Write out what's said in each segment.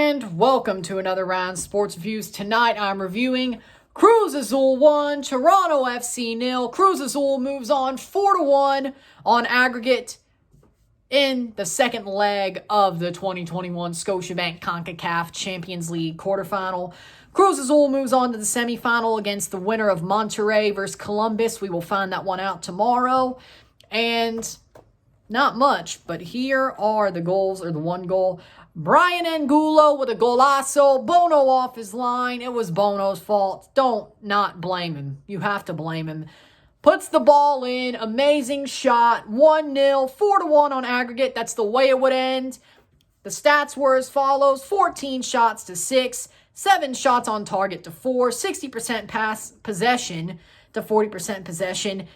And welcome to another round of Sports Reviews. Tonight I'm reviewing Cruz Azul 1, Toronto FC 0. Cruz Azul moves on 4-1 on aggregate in the second leg of the 2021 Scotiabank Concacaf Champions League quarterfinal. Cruz Azul moves on to the semifinal against the winner of Monterrey versus Columbus. We will find that one out tomorrow. And not much, but here are the goals, or the one goal. Brian Angulo with a golazo. Bono off his line. It was Bono's fault. Don't not blame him. You have to blame him. Puts the ball in. Amazing shot. 1-0. 4-1 on aggregate. That's the way it would end. The stats were as follows. 14 shots to 6. 7 shots on target to 4. 60% pass possession to 40% possession.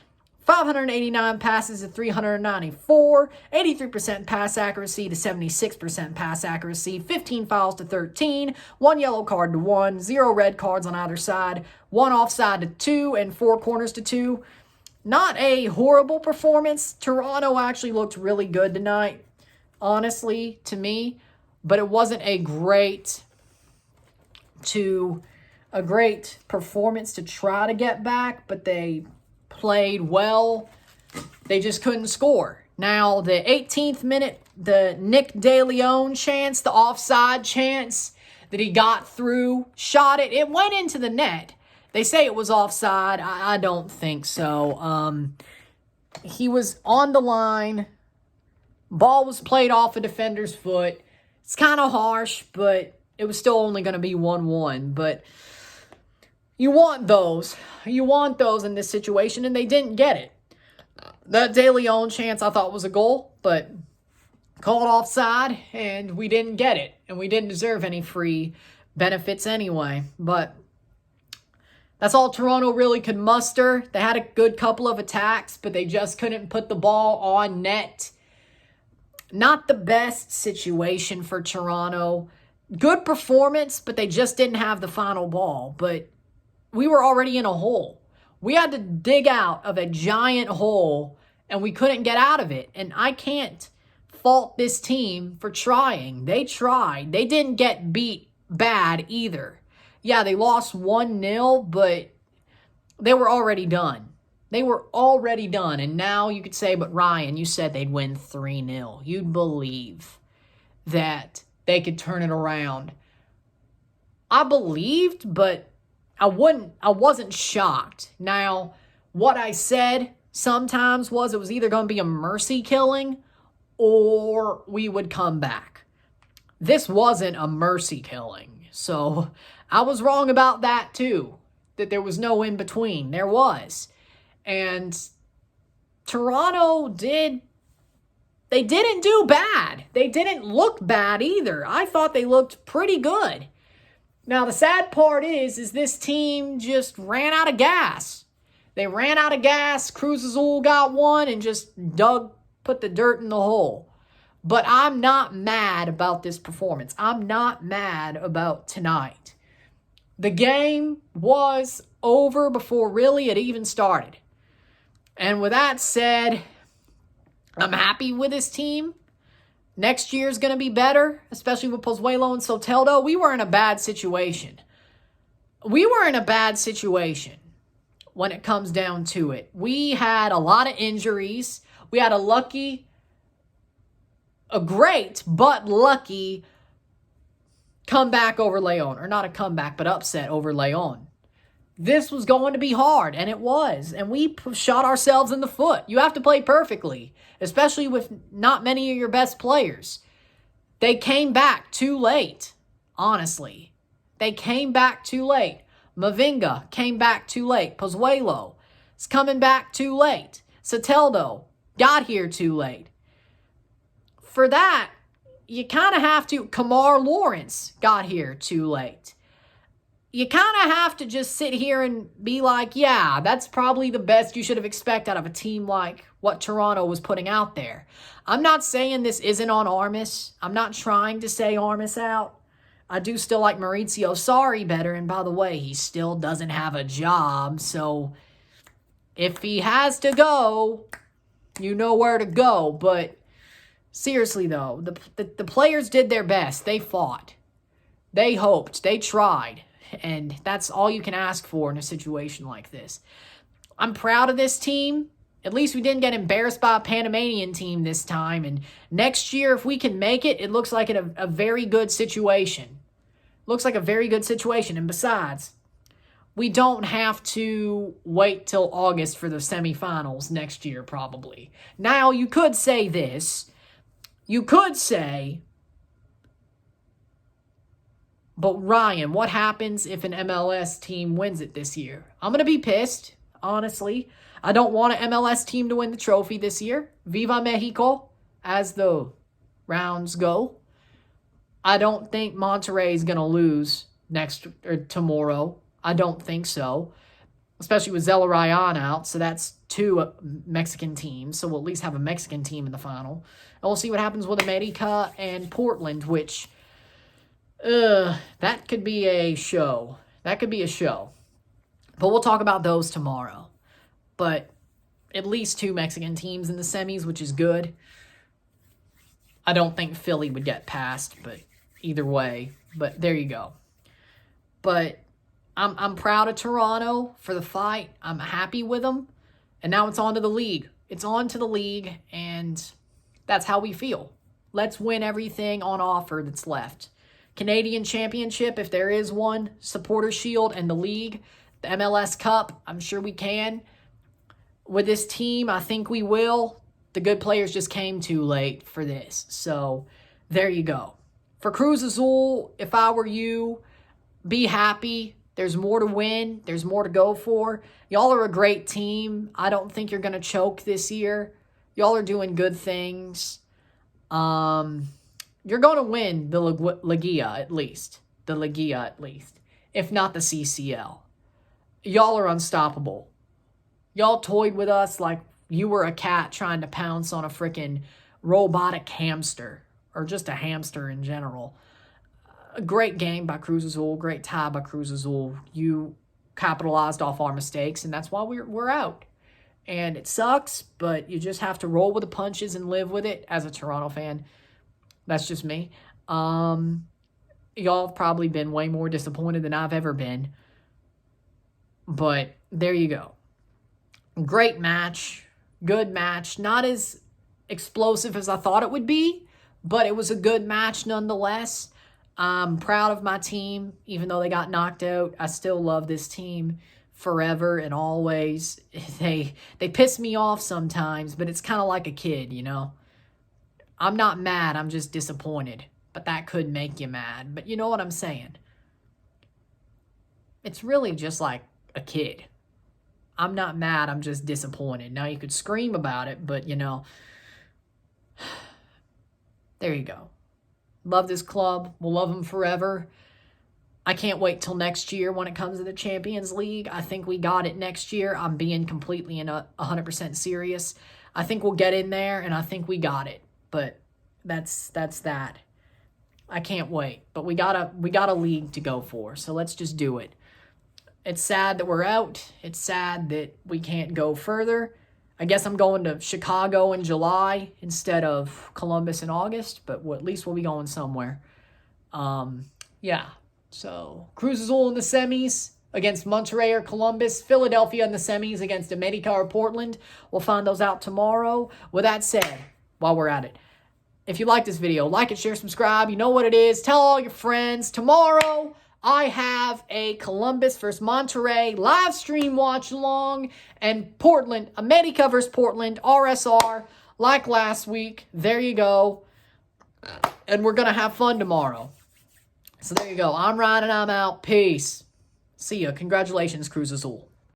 589 passes to 394, 83% pass accuracy to 76% pass accuracy, 15 fouls to 13, 1 yellow card to 1, 0 red cards on either side, 1 offside to 2, and 4 corners to 2. Not a horrible performance. Toronto actually looked really good tonight, honestly, to me, but it wasn't a great performance to try to get back, but they played well. They just couldn't score. Now, the 18th minute, the Nick De Leon chance, the offside chance that he got through, shot it. It went into the net. They say it was offside. I don't think so. He was on the line. Ball was played off a defender's foot. It's kind of harsh, but it was still only going to be 1-1. But you want those. You want those in this situation, and they didn't get it. That De Leon chance I thought was a goal, but called offside, and we didn't get it. And we didn't deserve any free benefits anyway. But that's all Toronto really could muster. They had a good couple of attacks, but they just couldn't put the ball on net. Not the best situation for Toronto. Good performance, but they just didn't have the final ball. But we were already in a hole. We had to dig out of a giant hole, and we couldn't get out of it. And I can't fault this team for trying. They tried. They didn't get beat bad either. Yeah, they lost 1-0, but they were already done. They were already done. And now you could say, but Ryan, you said they'd win 3-0. You'd believe that they could turn it around. I believed, but I wasn't shocked. Now, what I said sometimes was it was either going to be a mercy killing or we would come back. This wasn't a mercy killing. So I was wrong about that too, that there was no in between. There was. And Toronto didn't do bad. They didn't look bad either. I thought they looked pretty good. Now, the sad part is this team just ran out of gas. They ran out of gas. Cruz Azul got one and just put the dirt in the hole. But I'm not mad about this performance. I'm not mad about tonight. The game was over before really it even started. And with that said, I'm happy with this team. Next year is going to be better, especially with Pozuelo and Soteldo. We were in a bad situation. We were in a bad situation when it comes down to it. We had a lot of injuries. We had a great but lucky comeback over Leon. Or not a comeback, but upset over Leon. This was going to be hard, and it was. And we shot ourselves in the foot. You have to play perfectly, especially with not many of your best players. They came back too late, honestly. They came back too late. Mavinga came back too late. Pozuelo is coming back too late. Soteldo got here too late. For that, you kind of have to... Kamar Lawrence got here too late. You kind of have to just sit here and be like, yeah, that's probably the best you should have expected out of a team like what Toronto was putting out there. I'm not saying this isn't on Armas. I'm not trying to say Armas out. I do still like Maurizio Sarri better, and by the way, he still doesn't have a job, so if he has to go, you know where to go. But seriously, though, the players did their best. They fought. They hoped. They tried. And that's all you can ask for in a situation like this. I'm proud of this team. At least we didn't get embarrassed by a Panamanian team this time. And next year, if we can make it, it looks like a very good situation. Looks like a very good situation. And besides, we don't have to wait till August for the semifinals next year, probably. Now, you could say this. You could say, but Ryan, what happens if an MLS team wins it this year? I'm going to be pissed, honestly. I don't want an MLS team to win the trophy this year. Viva Mexico, as the rounds go. I don't think Monterrey is going to lose tomorrow. I don't think so, especially with Zelarayan out. So that's 2 Mexican teams. So we'll at least have a Mexican team in the final. And we'll see what happens with America and Portland, which, that could be a show. That could be a show. But we'll talk about those tomorrow. But at least 2 Mexican teams in the semis, which is good. I don't think Philly would get past, but either way. But there you go. But I'm proud of Toronto for the fight. I'm happy with them. And now it's on to the league. It's on to the league, and that's how we feel. Let's win everything on offer that's left. Canadian Championship, if there is one, Supporter Shield, and the league, the MLS Cup, I'm sure we can. With this team, I think we will. The good players just came too late for this. So, there you go. For Cruz Azul, if I were you, be happy. There's more to win. There's more to go for. Y'all are a great team. I don't think you're going to choke this year. Y'all are doing good things. You're going to win the Liga at least. The Liga at least. If not the CCL. Y'all are unstoppable. Y'all toyed with us like you were a cat trying to pounce on a freaking robotic hamster. Or just a hamster in general. A great game by Cruz Azul. Great tie by Cruz Azul. You capitalized off our mistakes, and that's why we're out. And it sucks, but you just have to roll with the punches and live with it as a Toronto fan. That's just me. Y'all have probably been way more disappointed than I've ever been. But there you go. Great match. Good match. Not as explosive as I thought it would be, but it was a good match nonetheless. I'm proud of my team. Even though they got knocked out, I still love this team forever and always. They piss me off sometimes, but it's kind of like a kid, you know? I'm not mad, I'm just disappointed. But that could make you mad. But you know what I'm saying? It's really just like a kid. I'm not mad, I'm just disappointed. Now, you could scream about it, but, you know, there you go. Love this club. We'll love them forever. I can't wait till next year when it comes to the Champions League. I think we got it next year. I'm being completely and 100% serious. I think we'll get in there, and I think we got it. But that's that. I can't wait. But we got a league to go for, so let's just do it. It's sad that we're out. It's sad that we can't go further. I guess I'm going to Chicago in July instead of Columbus in August, but at least we'll be going somewhere. Yeah. So, Cruz Azul in the semis against Monterrey or Columbus. Philadelphia in the semis against America or Portland. We'll find those out tomorrow. With that said, while we're at it, if you like this video, like it, share, subscribe. You know what it is. Tell all your friends. Tomorrow, I have a Columbus versus Monterrey live stream watch along, and Portland, America versus Portland, RSR, like last week. There you go. And we're going to have fun tomorrow. So there you go. I'm Ryan and I'm out. Peace. See ya. Congratulations, Cruz Azul.